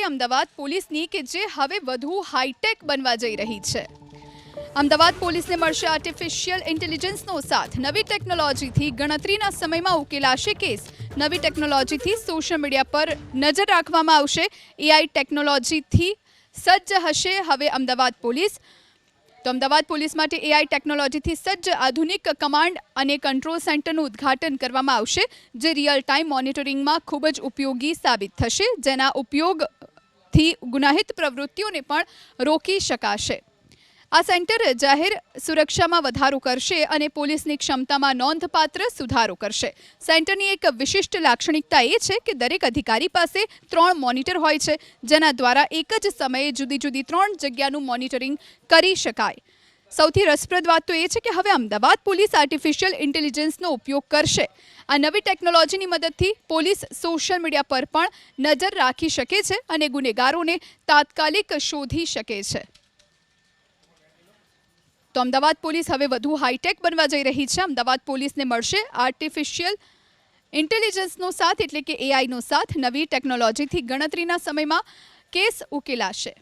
અમદાવાદ પોલીસની કે જે હવે વધુ હાઈટેક બનવા જઈ રહી છે। અમદાવાદ પોલીસને મળશે આર્ટિફિશિયલ ઇન્ટેલિજન્સનો સાથ। નવી ટેકનોલોજીથી ગણતરીના સમયમાં ઉકેલાશે કેસ। નવી ટેકનોલોજીથી સોશિયલ મીડિયા પર નજર રાખવામાં આવશે। એઆઈ ટેકનોલોજીથી સજ્જ હશે હવે અમદાવાદ પોલીસ। તો અમદાવાદ પોલીસ માટે એઆઈ ટેકનોલોજીથી સજ્જ આધુનિક કમાન્ડ અને કંટ્રોલ સેન્ટરનું ઉદ્ઘાટન કરવામાં આવશે, જે રિયલ ટાઈમ મોનિટરિંગમાં ખૂબ જ ઉપયોગી સાબિત થશે, જેના ઉપયોગથી ગુનાહિત પ્રવૃત્તિઓને પણ રોકી શકાશે। આ સેન્ટર જાહેર સુરક્ષામાં વધારો કરશે અને પોલીસની ક્ષમતામાં નોંધપાત્ર સુધારો કરશે। સેન્ટરની એક વિશિષ્ટ લાક્ષણિકતા એ છે કે દરેક અધિકારી પાસે 3 મોનિટર હોય છે, જેના દ્વારા એક જ સમયે જુદી જુદી 3 જગ્યાનું મોનિટરિંગ કરી શકાય। સૌથી રસપ્રદ વાત તો એ છે કે હવે અમદાવાદ પોલીસ આર્ટિફિશિયલ ઇન્ટેલિજન્સનો ઉપયોગ કરશે। આ નવી ટેકનોલોજીની મદદથી પોલીસ સોશિયલ મીડિયા પર પણ નજર રાખી શકે છે અને ગુનેગારોને તાત્કાલિક શોધી શકે છે। તો અમદાવાદ પોલીસ હવે વધુ હાઈટેક બનવા જઈ રહી છે। અમદાવાદ પોલીસને મળશે આર્ટિફિશિયલ ઇન્ટેલિજન્સનો સાથ, એટલે કે એઆઈનો સાથ। નવી ટેકનોલોજીથી ગણતરીના સમયમાં કેસ ઉકેલાશે।